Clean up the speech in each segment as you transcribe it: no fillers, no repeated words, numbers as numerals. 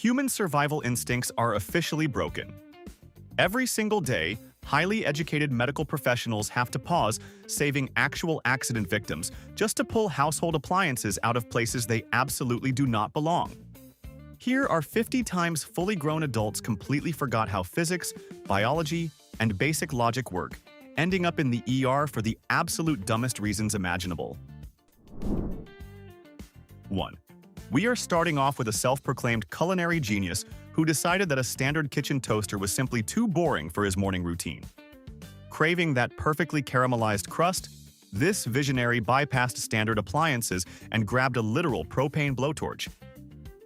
Human survival instincts are officially broken. Every single day, highly educated medical professionals have to pause, saving actual accident victims just to pull household appliances out of places they absolutely do not belong. Here are 50 times fully grown adults completely forgot how physics, biology, and basic logic work, ending up in the ER for the absolute dumbest reasons imaginable. 1. We are starting off with a self-proclaimed culinary genius who decided that a standard kitchen toaster was simply too boring for his morning routine. Craving that perfectly caramelized crust, this visionary bypassed standard appliances and grabbed a literal propane blowtorch.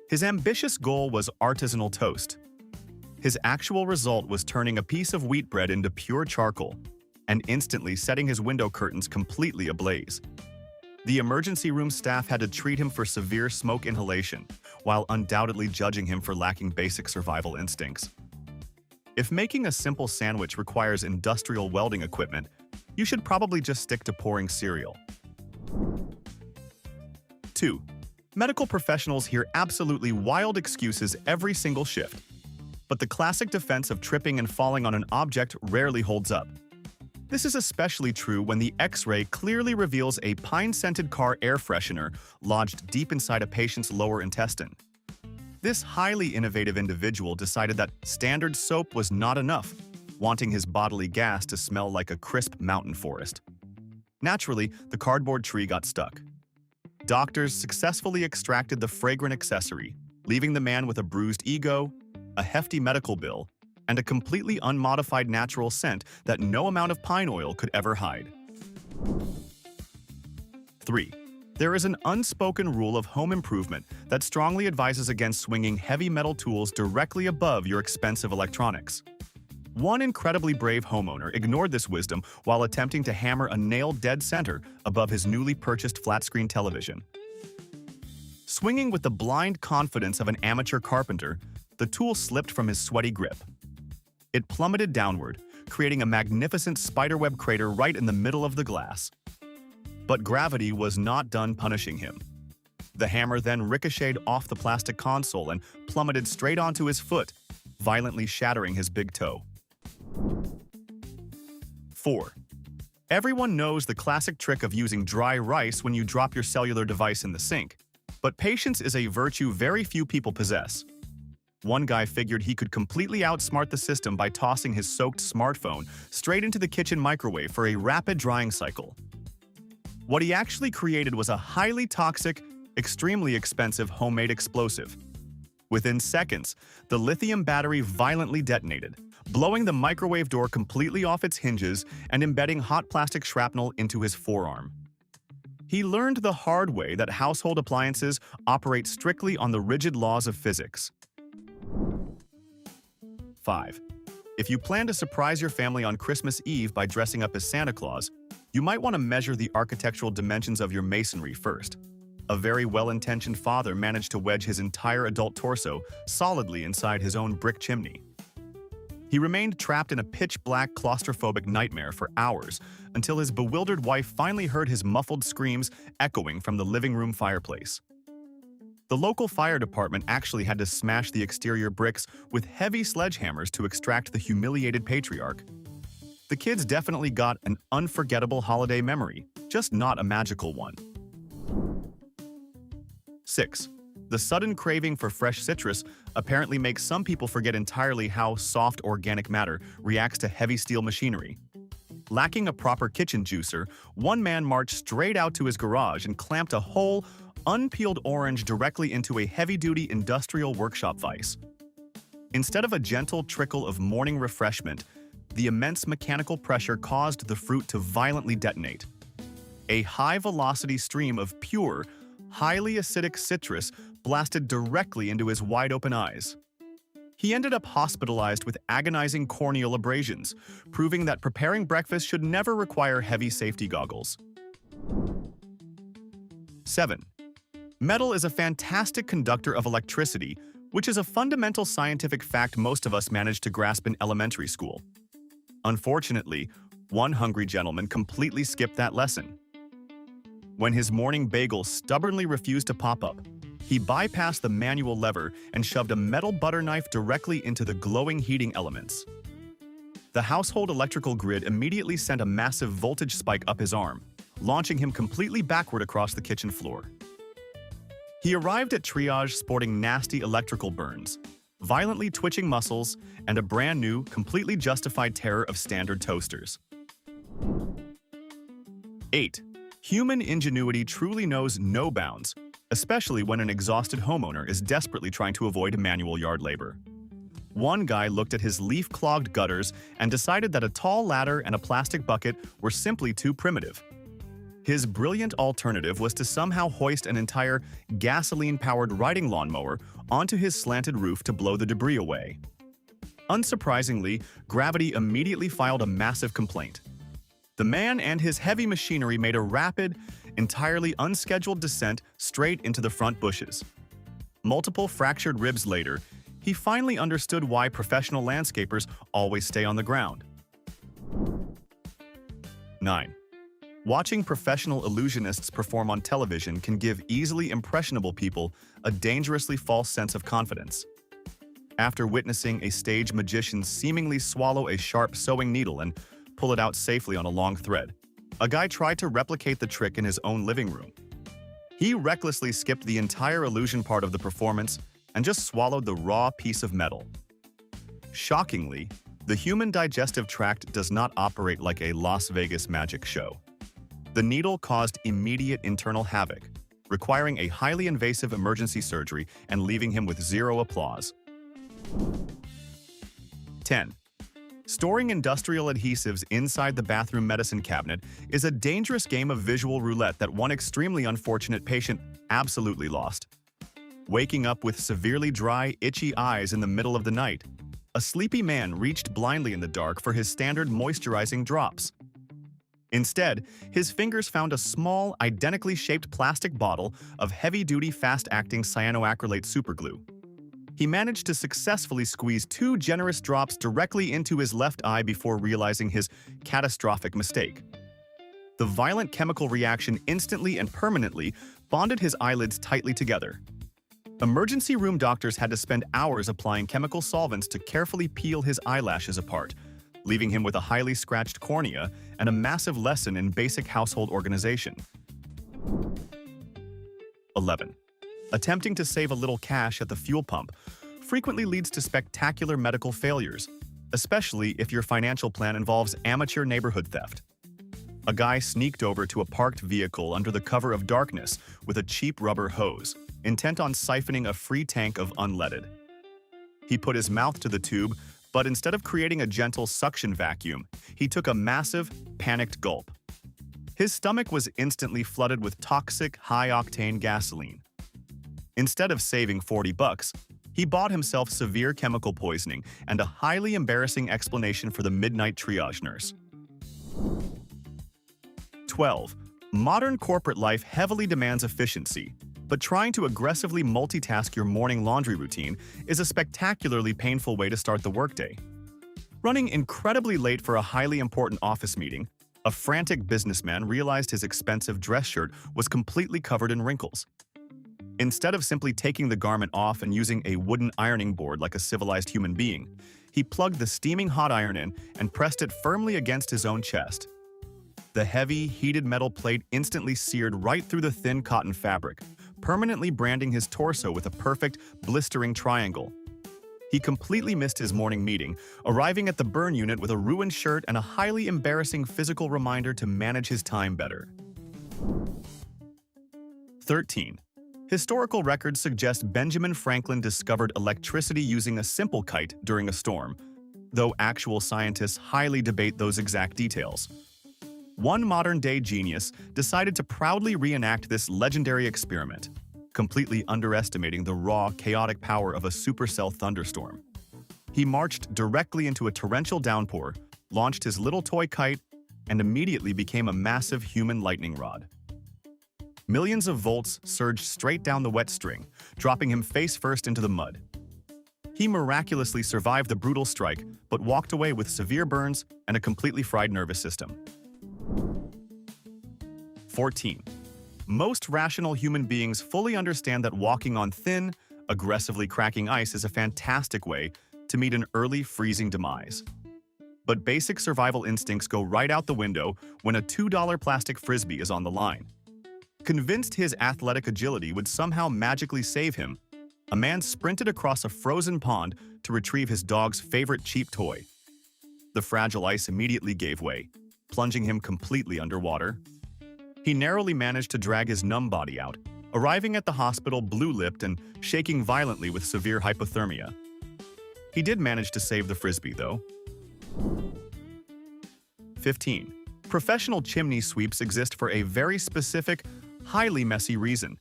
His ambitious goal was artisanal toast. His actual result was turning a piece of wheat bread into pure charcoal and instantly setting his window curtains completely ablaze. The emergency room staff had to treat him for severe smoke inhalation, while undoubtedly judging him for lacking basic survival instincts. If making a simple sandwich requires industrial welding equipment, you should probably just stick to pouring cereal. 2. Medical professionals hear absolutely wild excuses every single shift, but the classic defense of tripping and falling on an object rarely holds up. This is especially true when the X-ray clearly reveals a pine-scented car air freshener lodged deep inside a patient's lower intestine. This highly innovative individual decided that standard soap was not enough, wanting his bodily gas to smell like a crisp mountain forest. Naturally, the cardboard tree got stuck. Doctors successfully extracted the fragrant accessory, leaving the man with a bruised ego, a hefty medical bill, and a completely unmodified natural scent that no amount of pine oil could ever hide. 3. There is an unspoken rule of home improvement that strongly advises against swinging heavy metal tools directly above your expensive electronics. One incredibly brave homeowner ignored this wisdom while attempting to hammer a nail dead center above his newly purchased flat-screen television. Swinging with the blind confidence of an amateur carpenter, the tool slipped from his sweaty grip. It plummeted downward, creating a magnificent spiderweb crater right in the middle of the glass. But gravity was not done punishing him. The hammer then ricocheted off the plastic console and plummeted straight onto his foot, violently shattering his big toe. 4. Everyone knows the classic trick of using dry rice when you drop your cellular device in the sink, but patience is a virtue very few people possess. One guy figured he could completely outsmart the system by tossing his soaked smartphone straight into the kitchen microwave for a rapid drying cycle. What he actually created was a highly toxic, extremely expensive homemade explosive. Within seconds, the lithium battery violently detonated, blowing the microwave door completely off its hinges and embedding hot plastic shrapnel into his forearm. He learned the hard way that household appliances operate strictly on the rigid laws of physics. 5. If you plan to surprise your family on Christmas Eve by dressing up as Santa Claus, you might want to measure the architectural dimensions of your masonry first. A very well-intentioned father managed to wedge his entire adult torso solidly inside his own brick chimney. He remained trapped in a pitch-black claustrophobic nightmare for hours until his bewildered wife finally heard his muffled screams echoing from the living room fireplace. The local fire department actually had to smash the exterior bricks with heavy sledgehammers to extract the humiliated patriarch. The kids definitely got an unforgettable holiday memory, just not a magical one. 6. The sudden craving for fresh citrus apparently makes some people forget entirely how soft organic matter reacts to heavy steel machinery. Lacking a proper kitchen juicer, one man marched straight out to his garage and clamped a whole, unpeeled orange directly into a heavy-duty industrial workshop vise. Instead of a gentle trickle of morning refreshment, the immense mechanical pressure caused the fruit to violently detonate. A high-velocity stream of pure, highly acidic citrus blasted directly into his wide-open eyes. He ended up hospitalized with agonizing corneal abrasions, proving that preparing breakfast should never require heavy safety goggles. 7. Metal is a fantastic conductor of electricity, which is a fundamental scientific fact most of us managed to grasp in elementary school. Unfortunately, one hungry gentleman completely skipped that lesson. When his morning bagel stubbornly refused to pop up, He bypassed the manual lever and shoved a metal butter knife directly into the glowing heating elements. The household electrical grid immediately sent a massive voltage spike up his arm, launching him completely backward across the kitchen floor. He arrived at triage sporting nasty electrical burns, violently twitching muscles, and a brand new, completely justified terror of standard toasters. 8. Human ingenuity truly knows no bounds, especially when an exhausted homeowner is desperately trying to avoid manual yard labor. One guy looked at his leaf-clogged gutters and decided that a tall ladder and a plastic bucket were simply too primitive. His brilliant alternative was to somehow hoist an entire gasoline-powered riding lawnmower onto his slanted roof to blow the debris away. Unsurprisingly, gravity immediately filed a massive complaint. The man and his heavy machinery made a rapid, entirely unscheduled descent straight into the front bushes. Multiple fractured ribs later, he finally understood why professional landscapers always stay on the ground. 9. Watching professional illusionists perform on television can give easily impressionable people a dangerously false sense of confidence. After witnessing a stage magician seemingly swallow a sharp sewing needle and pull it out safely on a long thread, a guy tried to replicate the trick in his own living room. He recklessly skipped the entire illusion part of the performance and just swallowed the raw piece of metal. Shockingly, the human digestive tract does not operate like a Las Vegas magic show. The needle caused immediate internal havoc, requiring a highly invasive emergency surgery and leaving him with zero applause. 10. Storing industrial adhesives inside the bathroom medicine cabinet is a dangerous game of visual roulette that one extremely unfortunate patient absolutely lost. Waking up with severely dry, itchy eyes in the middle of the night, a sleepy man reached blindly in the dark for his standard moisturizing drops. Instead, his fingers found a small, identically shaped plastic bottle of heavy-duty, fast-acting cyanoacrylate superglue. He managed to successfully squeeze 2 generous drops directly into his left eye before realizing his catastrophic mistake. The violent chemical reaction instantly and permanently bonded his eyelids tightly together. Emergency room doctors had to spend hours applying chemical solvents to carefully peel his eyelashes apart, leaving him with a highly scratched cornea and a massive lesson in basic household organization. 11. Attempting to save a little cash at the fuel pump frequently leads to spectacular medical failures, especially if your financial plan involves amateur neighborhood theft. A guy sneaked over to a parked vehicle under the cover of darkness with a cheap rubber hose, intent on siphoning a free tank of unleaded. He put his mouth to the tube, but instead of creating a gentle suction vacuum, he took a massive, panicked gulp. His stomach was instantly flooded with toxic, high-octane gasoline. Instead of saving $40, he bought himself severe chemical poisoning and a highly embarrassing explanation for the midnight triage nurse. 12. Modern corporate life heavily demands efficiency, but trying to aggressively multitask your morning laundry routine is a spectacularly painful way to start the workday. Running incredibly late for a highly important office meeting, a frantic businessman realized his expensive dress shirt was completely covered in wrinkles. Instead of simply taking the garment off and using a wooden ironing board like a civilized human being, he plugged the steaming hot iron in and pressed it firmly against his own chest. The heavy, heated metal plate instantly seared right through the thin cotton fabric, permanently branding his torso with a perfect, blistering triangle. He completely missed his morning meeting, arriving at the burn unit with a ruined shirt and a highly embarrassing physical reminder to manage his time better. 13. Historical records suggest Benjamin Franklin discovered electricity using a simple kite during a storm, though actual scientists highly debate those exact details. One modern-day genius decided to proudly reenact this legendary experiment, completely underestimating the raw, chaotic power of a supercell thunderstorm. He marched directly into a torrential downpour, launched his little toy kite, and immediately became a massive human lightning rod. Millions of volts surged straight down the wet string, dropping him face-first into the mud. He miraculously survived the brutal strike, but walked away with severe burns and a completely fried nervous system. 14. Most rational human beings fully understand that walking on thin, aggressively cracking ice is a fantastic way to meet an early freezing demise. But basic survival instincts go right out the window when a $2 plastic frisbee is on the line. Convinced his athletic agility would somehow magically save him, a man sprinted across a frozen pond to retrieve his dog's favorite cheap toy. The fragile ice immediately gave way, plunging him completely underwater. He narrowly managed to drag his numb body out, arriving at the hospital blue-lipped and shaking violently with severe hypothermia. He did manage to save the frisbee, though. 15. Professional chimney sweeps exist for a very specific, highly messy reason.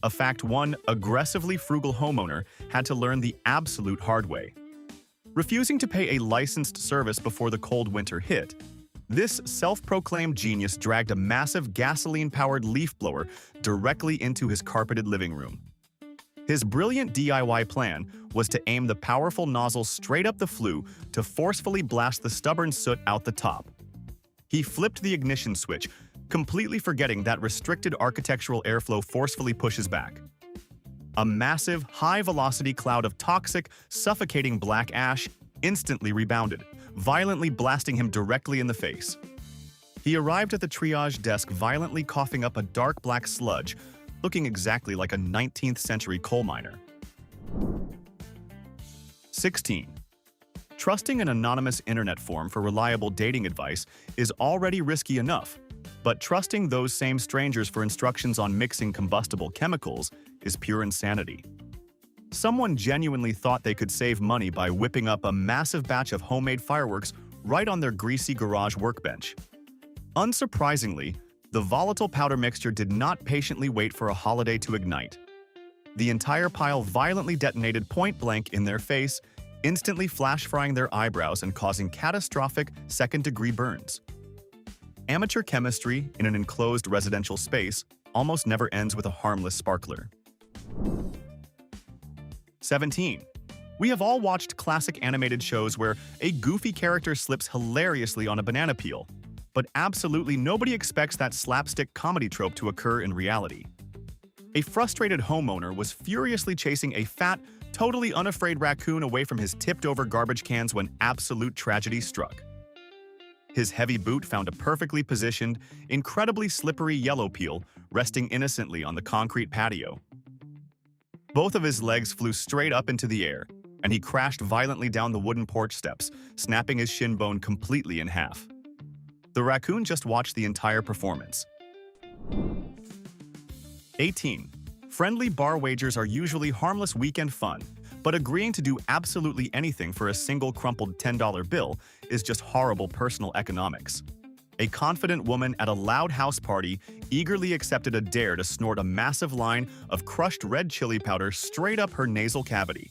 A fact one aggressively frugal homeowner had to learn the absolute hard way. Refusing to pay a licensed service before the cold winter hit, this self-proclaimed genius dragged a massive gasoline-powered leaf blower directly into his carpeted living room. His brilliant DIY plan was to aim the powerful nozzle straight up the flue to forcefully blast the stubborn soot out the top. He flipped the ignition switch, completely forgetting that restricted architectural airflow forcefully pushes back. A massive, high-velocity cloud of toxic, suffocating black ash instantly rebounded, violently blasting him directly in the face. He arrived at the triage desk violently coughing up a dark black sludge, looking exactly like a 19th century coal miner. 16. Trusting an anonymous internet forum for reliable dating advice is already risky enough, but trusting those same strangers for instructions on mixing combustible chemicals is pure insanity. Someone genuinely thought they could save money by whipping up a massive batch of homemade fireworks right on their greasy garage workbench. Unsurprisingly, the volatile powder mixture did not patiently wait for a holiday to ignite. The entire pile violently detonated point-blank in their face, instantly flash-frying their eyebrows and causing catastrophic second-degree burns. Amateur chemistry in an enclosed residential space almost never ends with a harmless sparkler. 17. We have all watched classic animated shows where a goofy character slips hilariously on a banana peel, but absolutely nobody expects that slapstick comedy trope to occur in reality. A frustrated homeowner was furiously chasing a fat, totally unafraid raccoon away from his tipped-over garbage cans when absolute tragedy struck. His heavy boot found a perfectly positioned, incredibly slippery yellow peel resting innocently on the concrete patio. Both of his legs flew straight up into the air, and he crashed violently down the wooden porch steps, snapping his shin bone completely in half. The raccoon just watched the entire performance. 18. Friendly bar wagers are usually harmless weekend fun, but agreeing to do absolutely anything for a single crumpled $10 bill is just horrible personal economics. A confident woman at a loud house party eagerly accepted a dare to snort a massive line of crushed red chili powder straight up her nasal cavity.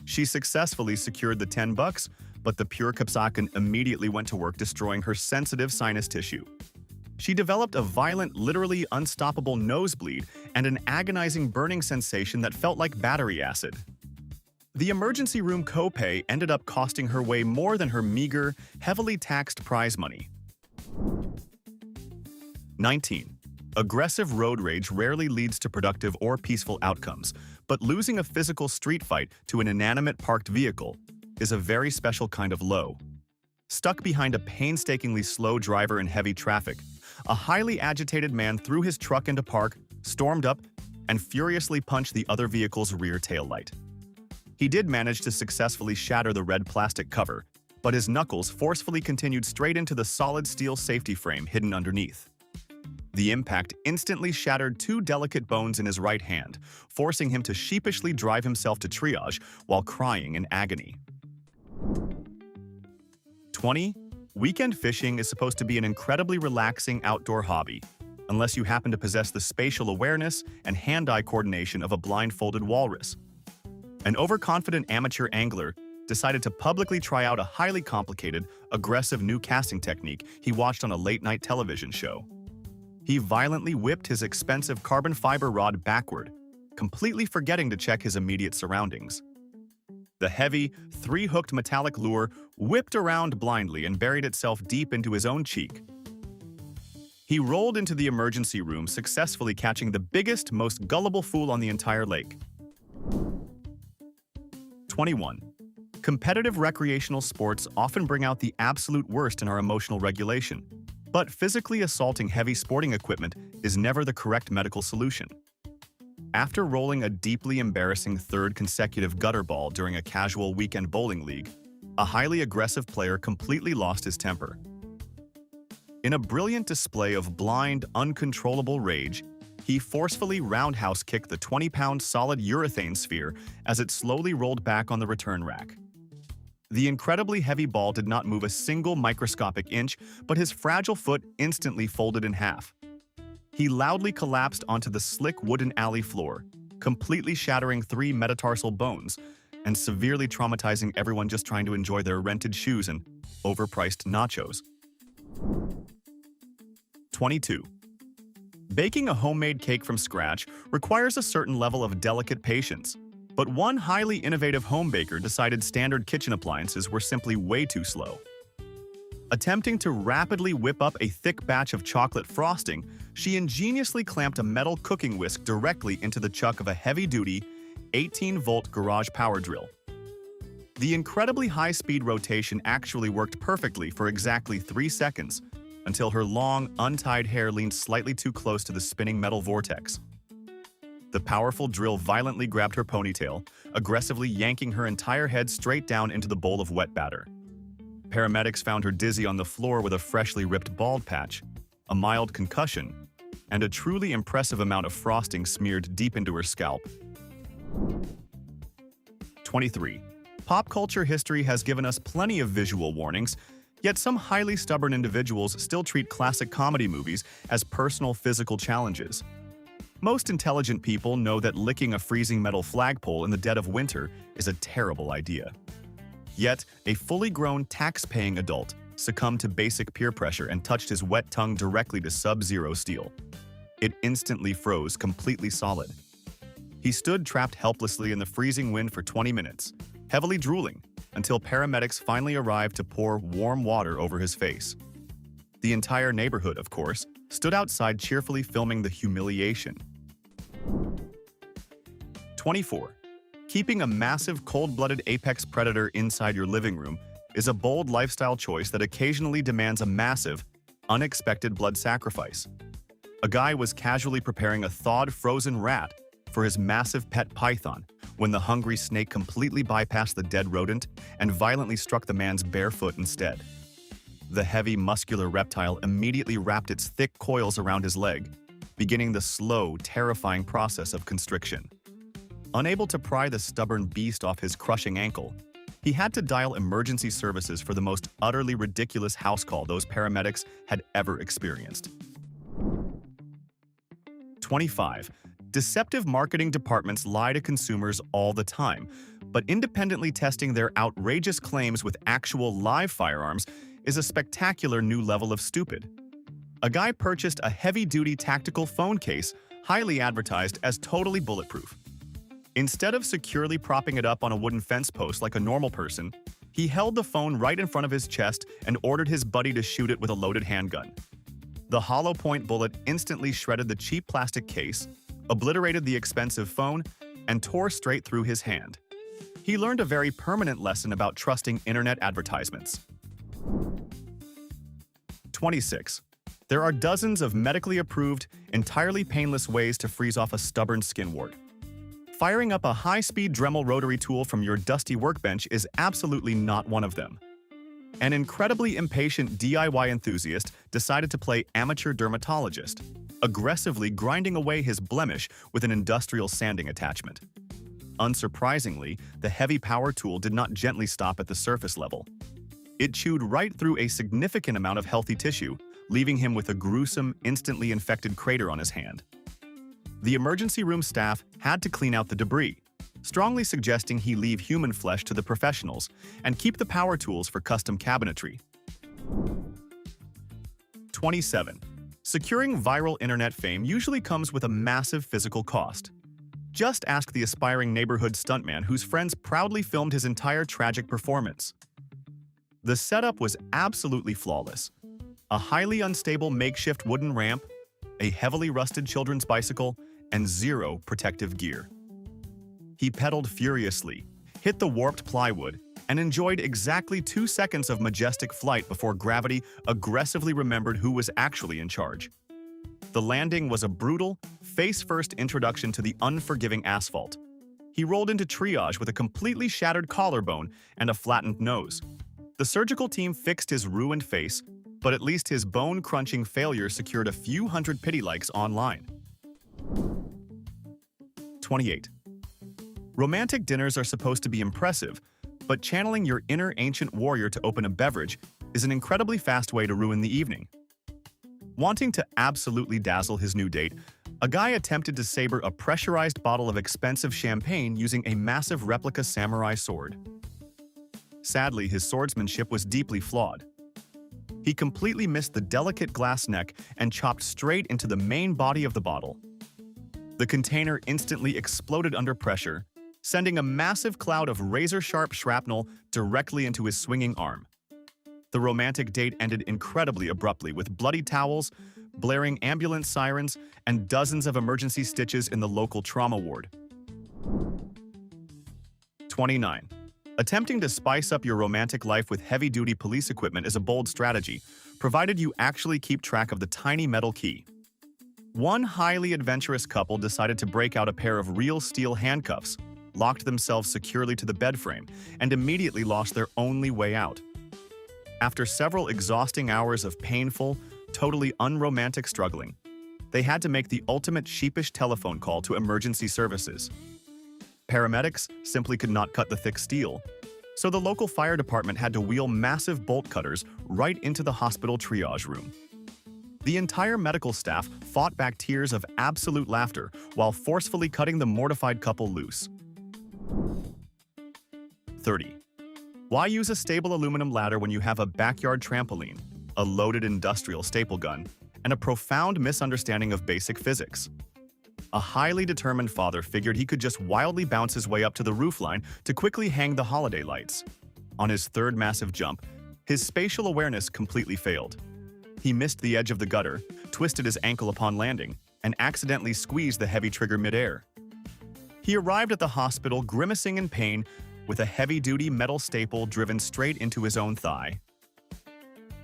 She successfully secured the $10, but the pure Capsaicin immediately went to work destroying her sensitive sinus tissue. She developed a violent, literally unstoppable nosebleed and an agonizing burning sensation that felt like battery acid. The emergency room copay ended up costing her way more than her meager, heavily taxed prize money. 19. Aggressive road rage rarely leads to productive or peaceful outcomes, but losing a physical street fight to an inanimate parked vehicle is a very special kind of low. Stuck behind a painstakingly slow driver in heavy traffic, a highly agitated man threw his truck into park, stormed up, and furiously punched the other vehicle's rear taillight. He did manage to successfully shatter the red plastic cover, but his knuckles forcefully continued straight into the solid steel safety frame hidden underneath. The impact instantly shattered two delicate bones in his right hand, forcing him to sheepishly drive himself to triage while crying in agony. 20. Weekend fishing is supposed to be an incredibly relaxing outdoor hobby, unless you happen to possess the spatial awareness and hand-eye coordination of a blindfolded walrus. An overconfident amateur angler decided to publicly try out a highly complicated, aggressive new casting technique he watched on a late-night television show. He violently whipped his expensive carbon fiber rod backward, completely forgetting to check his immediate surroundings. The heavy, three-hooked metallic lure whipped around blindly and buried itself deep into his own cheek. He rolled into the emergency room, successfully catching the biggest, most gullible fool on the entire lake. 21. Competitive recreational sports often bring out the absolute worst in our emotional regulation, but physically assaulting heavy sporting equipment is never the correct medical solution. After rolling a deeply embarrassing third consecutive gutter ball during a casual weekend bowling league, a highly aggressive player completely lost his temper. In a brilliant display of blind, uncontrollable rage, he forcefully roundhouse kicked the 20-pound solid urethane sphere as it slowly rolled back on the return rack. The incredibly heavy ball did not move a single microscopic inch, but his fragile foot instantly folded in half. He loudly collapsed onto the slick wooden alley floor, completely shattering 3 metatarsal bones and severely traumatizing everyone just trying to enjoy their rented shoes and overpriced nachos. 22. Baking a homemade cake from scratch requires a certain level of delicate patience, but one highly innovative home baker decided standard kitchen appliances were simply way too slow. Attempting to rapidly whip up a thick batch of chocolate frosting, she ingeniously clamped a metal cooking whisk directly into the chuck of a heavy-duty, 18-volt garage power drill. The incredibly high-speed rotation actually worked perfectly for exactly 3 seconds, until her long, untied hair leaned slightly too close to the spinning metal vortex. The powerful drill violently grabbed her ponytail, aggressively yanking her entire head straight down into the bowl of wet batter. Paramedics found her dizzy on the floor with a freshly ripped bald patch, a mild concussion, and a truly impressive amount of frosting smeared deep into her scalp. 23. Pop culture history has given us plenty of visual warnings, yet some highly stubborn individuals still treat classic comedy movies as personal physical challenges. Most intelligent people know that licking a freezing metal flagpole in the dead of winter is a terrible idea. Yet, a fully grown, tax-paying adult succumbed to basic peer pressure and touched his wet tongue directly to sub-zero steel. It instantly froze completely solid. He stood trapped helplessly in the freezing wind for 20 minutes, heavily drooling, until paramedics finally arrived to pour warm water over his face. The entire neighborhood, of course, stood outside cheerfully filming the humiliation. 24. Keeping a massive cold-blooded apex predator inside your living room is a bold lifestyle choice that occasionally demands a massive, unexpected blood sacrifice. A guy was casually preparing a thawed frozen rat for his massive pet python when the hungry snake completely bypassed the dead rodent and violently struck the man's bare foot instead. The heavy, muscular reptile immediately wrapped its thick coils around his leg, beginning the slow, terrifying process of constriction. Unable to pry the stubborn beast off his crushing ankle, he had to dial emergency services for the most utterly ridiculous house call those paramedics had ever experienced. 25. Deceptive marketing departments lie to consumers all the time, but independently testing their outrageous claims with actual live firearms is a spectacular new level of stupid. A guy purchased a heavy-duty tactical phone case, highly advertised as totally bulletproof. Instead of securely propping it up on a wooden fence post like a normal person, he held the phone right in front of his chest and ordered his buddy to shoot it with a loaded handgun. The hollow point bullet instantly shredded the cheap plastic case, obliterated the expensive phone, and tore straight through his hand. He learned a very permanent lesson about trusting internet advertisements. 26. There are dozens of medically approved, entirely painless ways to freeze off a stubborn skin wart. Firing up a high-speed Dremel rotary tool from your dusty workbench is absolutely not one of them. An incredibly impatient DIY enthusiast decided to play amateur dermatologist, aggressively grinding away his blemish with an industrial sanding attachment. Unsurprisingly, the heavy power tool did not gently stop at the surface level. It chewed right through a significant amount of healthy tissue, leaving him with a gruesome, instantly infected crater on his hand. The emergency room staff had to clean out the debris, strongly suggesting he leave human flesh to the professionals and keep the power tools for custom cabinetry. 27. Securing viral internet fame usually comes with a massive physical cost. Just ask the aspiring neighborhood stuntman whose friends proudly filmed his entire tragic performance. The setup was absolutely flawless. a highly unstable makeshift wooden ramp, a heavily rusted children's bicycle, and zero protective gear. He pedaled furiously, hit the warped plywood, and enjoyed exactly 2 seconds of majestic flight before gravity aggressively remembered who was actually in charge. The landing was a brutal, face-first introduction to the unforgiving asphalt. He rolled into triage with a completely shattered collarbone and a flattened nose. The surgical team fixed his ruined face, but at least his bone-crunching failure secured a few hundred pity likes online. 28. Romantic dinners are supposed to be impressive, but channeling your inner ancient warrior to open a beverage is an incredibly fast way to ruin the evening. Wanting to absolutely dazzle his new date, a guy attempted to saber a pressurized bottle of expensive champagne using a massive replica samurai sword. Sadly, his swordsmanship was deeply flawed. He completely missed the delicate glass neck and chopped straight into the main body of the bottle. The container instantly exploded under pressure, sending a massive cloud of razor-sharp shrapnel directly into his swinging arm. The romantic date ended incredibly abruptly with bloody towels, blaring ambulance sirens, and dozens of emergency stitches in the local trauma ward. 29. Attempting to spice up your romantic life with heavy-duty police equipment is a bold strategy, provided you actually keep track of the tiny metal key. One highly adventurous couple decided to break out a pair of real steel handcuffs, locked themselves securely to the bed frame, and immediately lost their only way out. After several exhausting hours of painful, totally unromantic struggling, they had to make the ultimate sheepish telephone call to emergency services. Paramedics simply could not cut the thick steel, so the local fire department had to wheel massive bolt cutters right into the hospital triage room. The entire medical staff fought back tears of absolute laughter while forcefully cutting the mortified couple loose. 30. Why use a stable aluminum ladder when you have a backyard trampoline, a loaded industrial staple gun, and a profound misunderstanding of basic physics? A highly determined father figured he could just wildly bounce his way up to the roofline to quickly hang the holiday lights. On his third massive jump, his spatial awareness completely failed. He missed the edge of the gutter, twisted his ankle upon landing, and accidentally squeezed the heavy trigger midair. He arrived at the hospital grimacing in pain with a heavy-duty metal staple driven straight into his own thigh.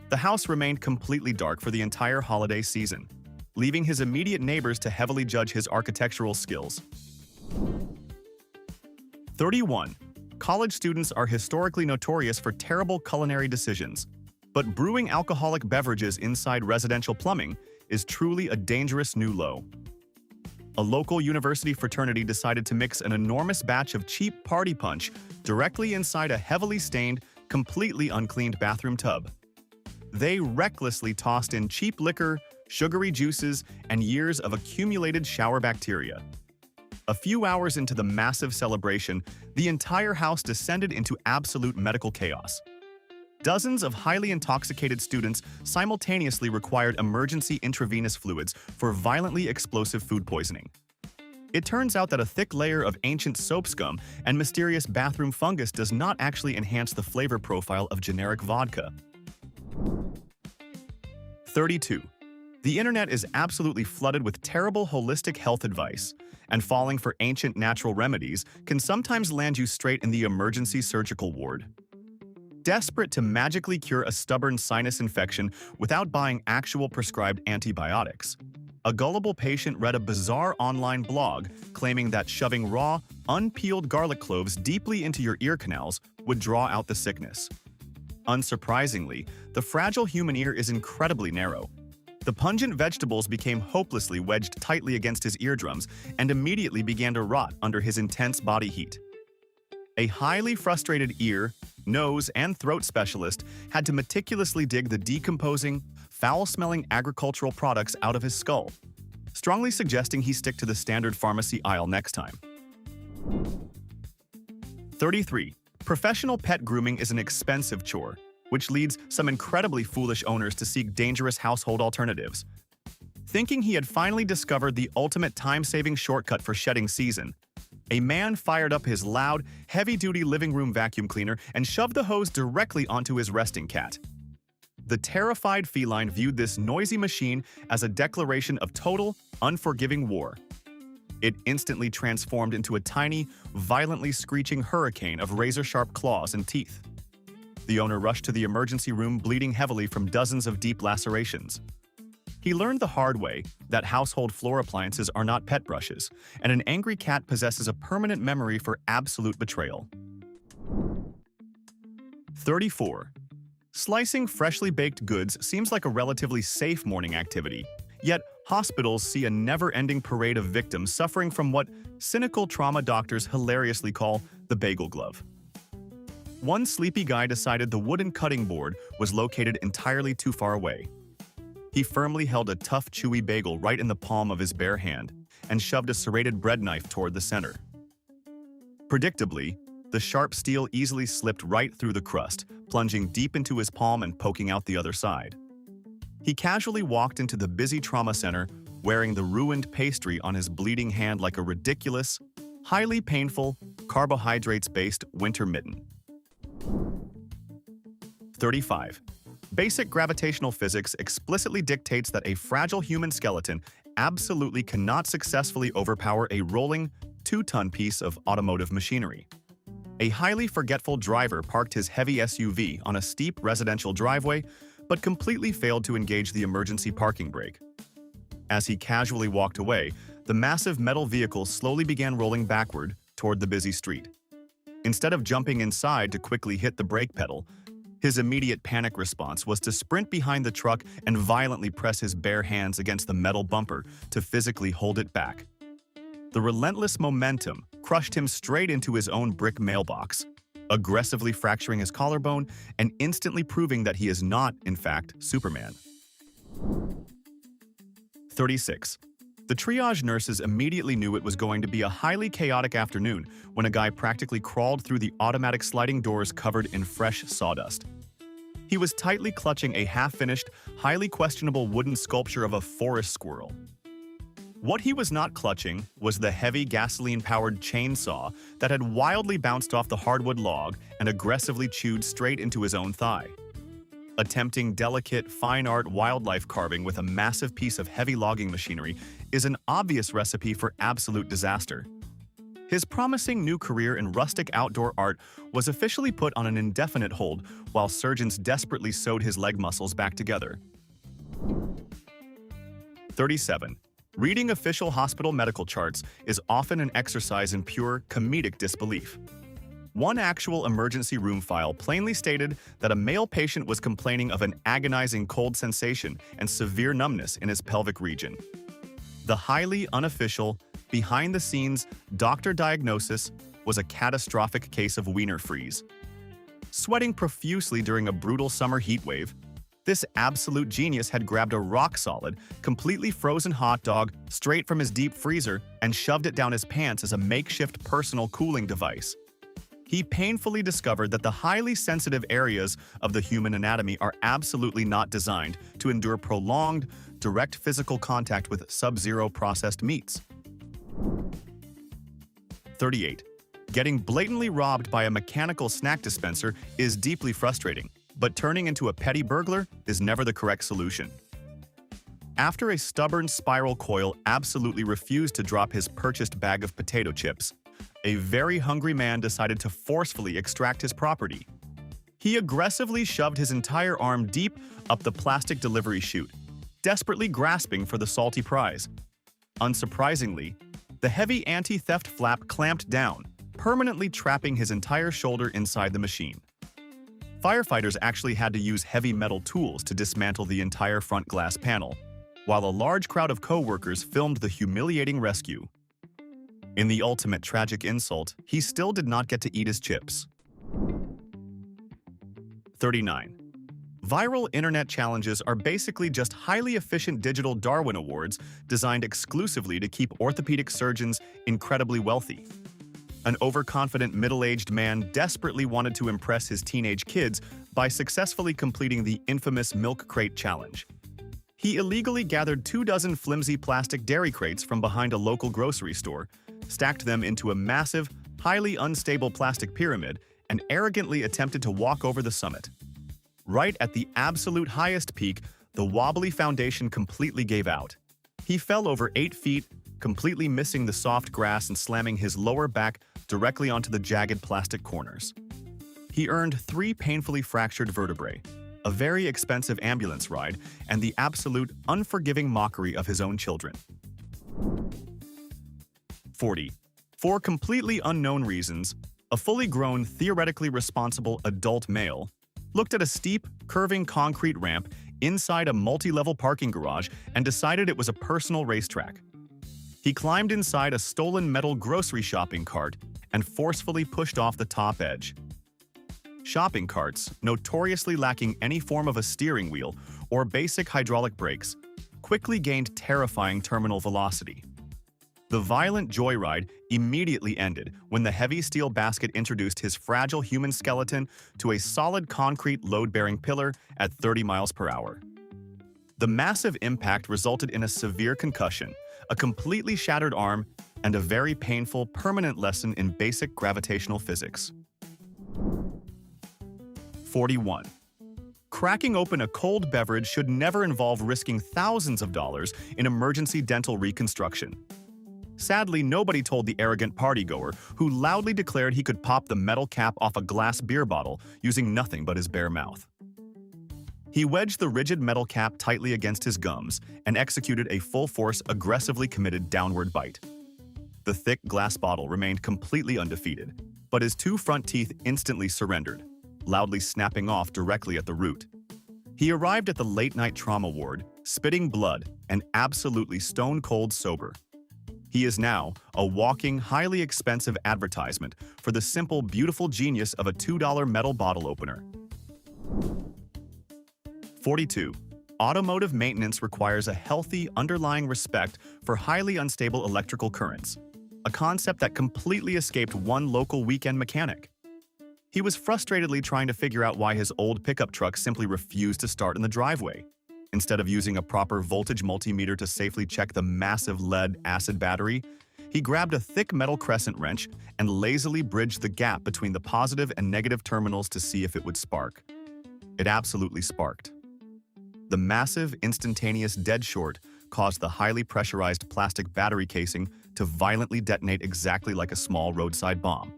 The house remained completely dark for the entire holiday season, leaving his immediate neighbors to heavily judge his architectural skills. 31. College students are historically notorious for terrible culinary decisions, but brewing alcoholic beverages inside residential plumbing is truly a dangerous new low. A local university fraternity decided to mix an enormous batch of cheap party punch directly inside a heavily stained, completely uncleaned bathroom tub. They recklessly tossed in cheap liquor, sugary juices, and years of accumulated shower bacteria. A few hours into the massive celebration, the entire house descended into absolute medical chaos. Dozens of highly intoxicated students simultaneously required emergency intravenous fluids for violently explosive food poisoning. It turns out that a thick layer of ancient soap scum and mysterious bathroom fungus does not actually enhance the flavor profile of generic vodka. 32. The internet is absolutely flooded with terrible holistic health advice, and falling for ancient natural remedies can sometimes land you straight in the emergency surgical ward. Desperate to magically cure a stubborn sinus infection without buying actual prescribed antibiotics, a gullible patient read a bizarre online blog claiming that shoving raw, unpeeled garlic cloves deeply into your ear canals would draw out the sickness. Unsurprisingly, the fragile human ear is incredibly narrow. The pungent vegetables became hopelessly wedged tightly against his eardrums and immediately began to rot under his intense body heat. A highly frustrated ear, nose, and throat specialist had to meticulously dig the decomposing, foul-smelling agricultural products out of his skull, strongly suggesting he stick to the standard pharmacy aisle next time. 33. Professional pet grooming is an expensive chore, which leads some incredibly foolish owners to seek dangerous household alternatives. Thinking he had finally discovered the ultimate time-saving shortcut for shedding season, a man fired up his loud, heavy-duty living room vacuum cleaner and shoved the hose directly onto his resting cat. The terrified feline viewed this noisy machine as a declaration of total, unforgiving war. It instantly transformed into a tiny, violently screeching hurricane of razor-sharp claws and teeth. The owner rushed to the emergency room bleeding heavily from dozens of deep lacerations. He learned the hard way that household floor appliances are not pet brushes, and an angry cat possesses a permanent memory for absolute betrayal. 34. Slicing freshly baked goods seems like a relatively safe morning activity, yet hospitals see a never-ending parade of victims suffering from what cynical trauma doctors hilariously call the bagel glove. One sleepy guy decided the wooden cutting board was located entirely too far away. He firmly held a tough, chewy bagel right in the palm of his bare hand and shoved a serrated bread knife toward the center. Predictably, the sharp steel easily slipped right through the crust, plunging deep into his palm and poking out the other side. He casually walked into the busy trauma center, wearing the ruined pastry on his bleeding hand like a ridiculous, highly painful, carbohydrates-based winter mitten. 35. Basic gravitational physics explicitly dictates that a fragile human skeleton absolutely cannot successfully overpower a rolling, 2-ton piece of automotive machinery. A highly forgetful driver parked his heavy SUV on a steep residential driveway, but completely failed to engage the emergency parking brake. As he casually walked away, the massive metal vehicle slowly began rolling backward toward the busy street. Instead of jumping inside to quickly hit the brake pedal, his immediate panic response was to sprint behind the truck and violently press his bare hands against the metal bumper to physically hold it back. The relentless momentum crushed him straight into his own brick mailbox, aggressively fracturing his collarbone and instantly proving that he is not, in fact, Superman. 36. The triage nurses immediately knew it was going to be a highly chaotic afternoon when a guy practically crawled through the automatic sliding doors covered in fresh sawdust. He was tightly clutching a half-finished, highly questionable wooden sculpture of a forest squirrel. What he was not clutching was the heavy gasoline-powered chainsaw that had wildly bounced off the hardwood log and aggressively chewed straight into his own thigh. Attempting delicate, fine art wildlife carving with a massive piece of heavy logging machinery is an obvious recipe for absolute disaster. His promising new career in rustic outdoor art was officially put on an indefinite hold while surgeons desperately sewed his leg muscles back together. 37. Reading official hospital medical charts is often an exercise in pure comedic disbelief. One actual emergency room file plainly stated that a male patient was complaining of an agonizing cold sensation and severe numbness in his pelvic region. The highly unofficial, behind-the-scenes doctor diagnosis was a catastrophic case of wiener freeze. Sweating profusely during a brutal summer heatwave, this absolute genius had grabbed a rock-solid, completely frozen hot dog straight from his deep freezer and shoved it down his pants as a makeshift personal cooling device. He painfully discovered that the highly sensitive areas of the human anatomy are absolutely not designed to endure prolonged, direct physical contact with sub-zero processed meats. 38. Getting blatantly robbed by a mechanical snack dispenser is deeply frustrating, but turning into a petty burglar is never the correct solution. After a stubborn spiral coil absolutely refused to drop his purchased bag of potato chips, a very hungry man decided to forcefully extract his property. He aggressively shoved his entire arm deep up the plastic delivery chute, desperately grasping for the salty prize. Unsurprisingly, the heavy anti-theft flap clamped down, permanently trapping his entire shoulder inside the machine. Firefighters actually had to use heavy metal tools to dismantle the entire front glass panel, while a large crowd of co-workers filmed the humiliating rescue. In the ultimate tragic insult, he still did not get to eat his chips. 39. Viral internet challenges are basically just highly efficient digital Darwin Awards designed exclusively to keep orthopedic surgeons incredibly wealthy. An overconfident middle-aged man desperately wanted to impress his teenage kids by successfully completing the infamous milk crate challenge. He illegally gathered 24 flimsy plastic dairy crates from behind a local grocery store, stacked them into a massive, highly unstable plastic pyramid, and arrogantly attempted to walk over the summit. Right at the absolute highest peak, the wobbly foundation completely gave out. He fell over 8 feet, completely missing the soft grass and slamming his lower back directly onto the jagged plastic corners. He earned 3 painfully fractured vertebrae, a very expensive ambulance ride, and the absolute unforgiving mockery of his own children. 40. For completely unknown reasons, a fully grown, theoretically responsible adult male looked at a steep, curving concrete ramp inside a multi-level parking garage and decided it was a personal racetrack. He climbed inside a stolen metal grocery shopping cart and forcefully pushed off the top edge. Shopping carts, notoriously lacking any form of a steering wheel or basic hydraulic brakes, quickly gained terrifying terminal velocity. The violent joyride immediately ended when the heavy steel basket introduced his fragile human skeleton to a solid concrete load-bearing pillar at 30 miles per hour. The massive impact resulted in a severe concussion, a completely shattered arm, and a very painful, permanent lesson in basic gravitational physics. 41. Cracking open a cold beverage should never involve risking thousands of dollars in emergency dental reconstruction. Sadly, nobody told the arrogant partygoer who loudly declared he could pop the metal cap off a glass beer bottle using nothing but his bare mouth. He wedged the rigid metal cap tightly against his gums and executed a full-force, aggressively committed downward bite. The thick glass bottle remained completely undefeated, but his 2 front teeth instantly surrendered, loudly snapping off directly at the root. He arrived at the late-night trauma ward, spitting blood and absolutely stone-cold sober. He is now a walking, highly expensive advertisement for the simple, beautiful genius of a $2 metal bottle opener. 42. Automotive maintenance requires a healthy, underlying respect for highly unstable electrical currents, a concept that completely escaped one local weekend mechanic. He was frustratedly trying to figure out why his old pickup truck simply refused to start in the driveway. Instead of using a proper voltage multimeter to safely check the massive lead-acid battery, he grabbed a thick metal crescent wrench and lazily bridged the gap between the positive and negative terminals to see if it would spark. It absolutely sparked. The massive, instantaneous dead short caused the highly pressurized plastic battery casing to violently detonate exactly like a small roadside bomb.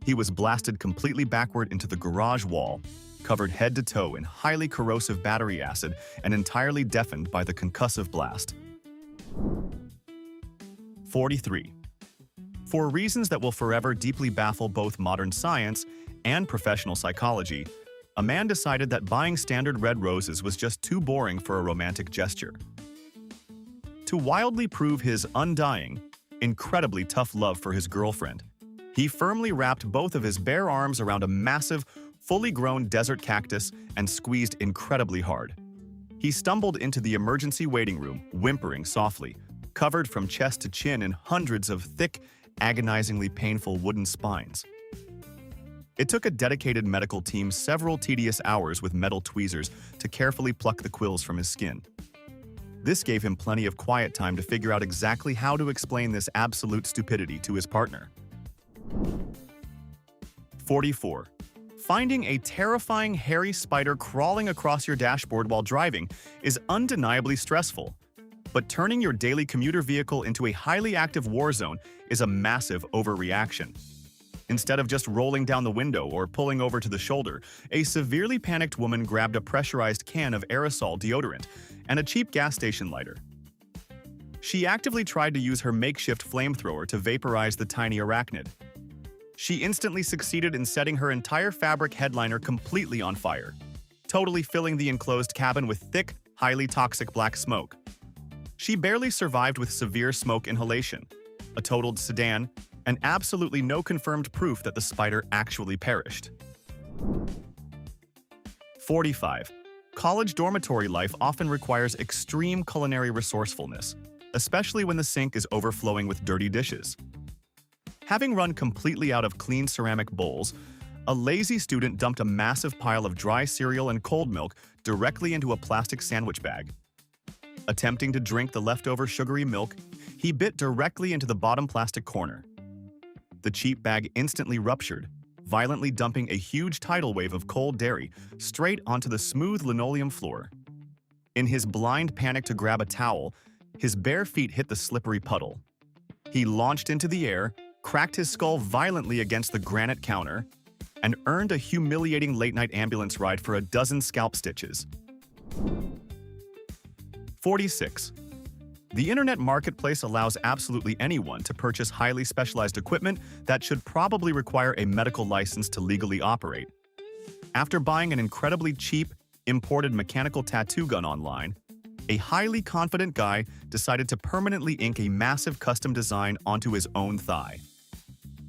He was blasted completely backward into the garage wall, covered head to toe in highly corrosive battery acid and entirely deafened by the concussive blast. 43. For reasons that will forever deeply baffle both modern science and professional psychology, a man decided that buying standard red roses was just too boring for a romantic gesture. To wildly prove his undying, incredibly tough love for his girlfriend, he firmly wrapped both of his bare arms around a massive, fully grown desert cactus and squeezed incredibly hard. He stumbled into the emergency waiting room, whimpering softly, covered from chest to chin in hundreds of thick, agonizingly painful wooden spines. It took a dedicated medical team several tedious hours with metal tweezers to carefully pluck the quills from his skin. This gave him plenty of quiet time to figure out exactly how to explain this absolute stupidity to his partner. 44. Finding a terrifying hairy spider crawling across your dashboard while driving is undeniably stressful, but turning your daily commuter vehicle into a highly active war zone is a massive overreaction. Instead of just rolling down the window or pulling over to the shoulder, a severely panicked woman grabbed a pressurized can of aerosol deodorant and a cheap gas station lighter. She actively tried to use her makeshift flamethrower to vaporize the tiny arachnid. She instantly succeeded in setting her entire fabric headliner completely on fire, totally filling the enclosed cabin with thick, highly toxic black smoke. She barely survived with severe smoke inhalation, a totaled sedan, and absolutely no confirmed proof that the spider actually perished. 45. College dormitory life often requires extreme culinary resourcefulness, especially when the sink is overflowing with dirty dishes. Having run completely out of clean ceramic bowls, a lazy student dumped a massive pile of dry cereal and cold milk directly into a plastic sandwich bag. Attempting to drink the leftover sugary milk, he bit directly into the bottom plastic corner. The cheap bag instantly ruptured, violently dumping a huge tidal wave of cold dairy straight onto the smooth linoleum floor. In his blind panic to grab a towel, his bare feet hit the slippery puddle. He launched into the air, cracked his skull violently against the granite counter, and earned a humiliating late-night ambulance ride for a dozen scalp stitches. 46. The internet marketplace allows absolutely anyone to purchase highly specialized equipment that should probably require a medical license to legally operate. After buying an incredibly cheap, imported mechanical tattoo gun online, a highly confident guy decided to permanently ink a massive custom design onto his own thigh.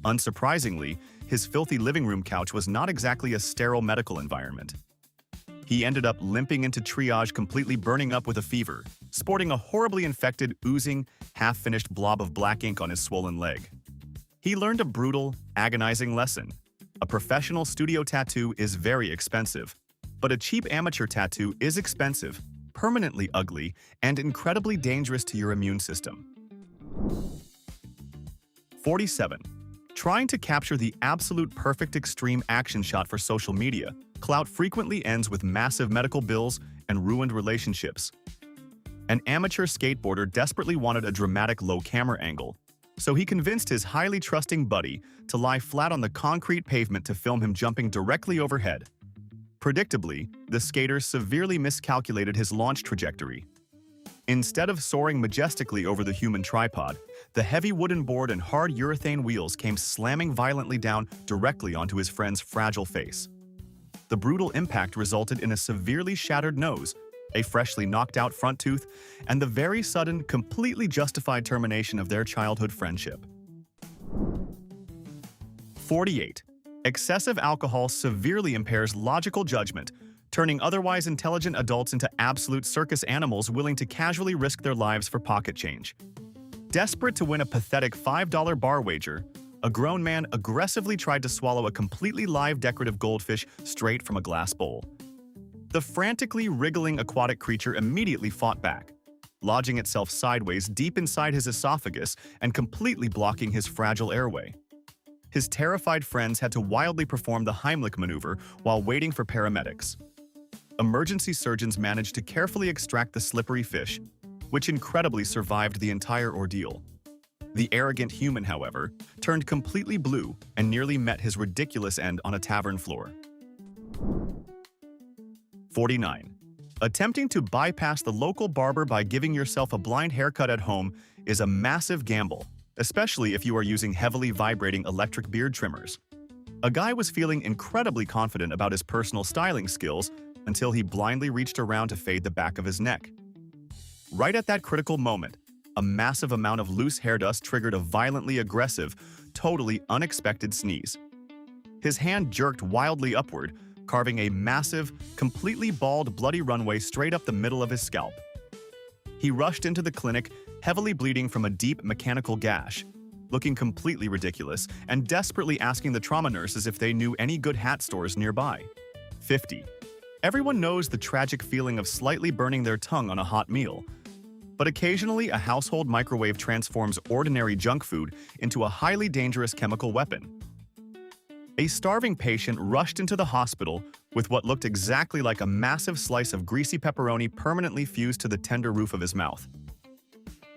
Unsurprisingly, his filthy living room couch was not exactly a sterile medical environment. He ended up limping into triage completely burning up with a fever, sporting a horribly infected, oozing, half-finished blob of black ink on his swollen leg. He learned a brutal, agonizing lesson. A professional studio tattoo is very expensive, but a cheap amateur tattoo is expensive, permanently ugly, and incredibly dangerous to your immune system. 47. Trying to capture the absolute perfect extreme action shot for social media, clout frequently ends with massive medical bills and ruined relationships. An amateur skateboarder desperately wanted a dramatic low camera angle, so he convinced his highly trusting buddy to lie flat on the concrete pavement to film him jumping directly overhead. Predictably, the skater severely miscalculated his launch trajectory. Instead of soaring majestically over the human tripod, the heavy wooden board and hard urethane wheels came slamming violently down directly onto his friend's fragile face. The brutal impact resulted in a severely shattered nose, a freshly knocked-out front tooth, and the very sudden, completely justified termination of their childhood friendship. 48. Excessive alcohol severely impairs logical judgment, turning otherwise intelligent adults into absolute circus animals willing to casually risk their lives for pocket change. Desperate to win a pathetic $5 bar wager, a grown man aggressively tried to swallow a completely live decorative goldfish straight from a glass bowl. The frantically wriggling aquatic creature immediately fought back, lodging itself sideways deep inside his esophagus and completely blocking his fragile airway. His terrified friends had to wildly perform the Heimlich maneuver while waiting for paramedics. Emergency surgeons managed to carefully extract the slippery fish, which incredibly survived the entire ordeal. The arrogant human, however, turned completely blue and nearly met his ridiculous end on a tavern floor. 49. Attempting to bypass the local barber by giving yourself a blind haircut at home is a massive gamble, especially if you are using heavily vibrating electric beard trimmers. A guy was feeling incredibly confident about his personal styling skills until he blindly reached around to fade the back of his neck. Right at that critical moment, a massive amount of loose hair dust triggered a violently aggressive, totally unexpected sneeze. His hand jerked wildly upward, carving a massive, completely bald, bloody runway straight up the middle of his scalp. He rushed into the clinic, heavily bleeding from a deep mechanical gash, looking completely ridiculous and desperately asking the trauma nurses if they knew any good hat stores nearby. 50. Everyone knows the tragic feeling of slightly burning their tongue on a hot meal, but occasionally a household microwave transforms ordinary junk food into a highly dangerous chemical weapon. A starving patient rushed into the hospital with what looked exactly like a massive slice of greasy pepperoni permanently fused to the tender roof of his mouth.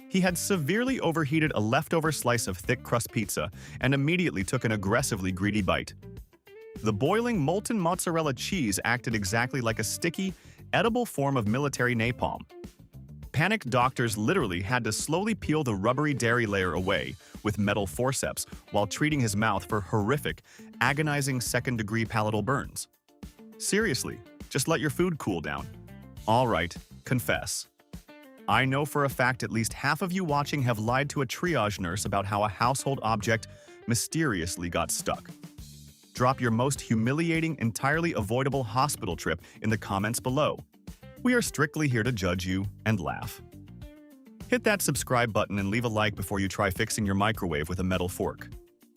He had severely overheated a leftover slice of thick crust pizza and immediately took an aggressively greedy bite. The boiling molten mozzarella cheese acted exactly like a sticky, edible form of military napalm. Panicked doctors literally had to slowly peel the rubbery dairy layer away with metal forceps while treating his mouth for horrific, agonizing second-degree palatal burns. Seriously, just let your food cool down. All right, confess. I know for a fact at least half of you watching have lied to a triage nurse about how a household object mysteriously got stuck. Drop your most humiliating, entirely avoidable hospital trip in the comments below. We are strictly here to judge you and laugh. Hit that subscribe button and leave a like before you try fixing your microwave with a metal fork.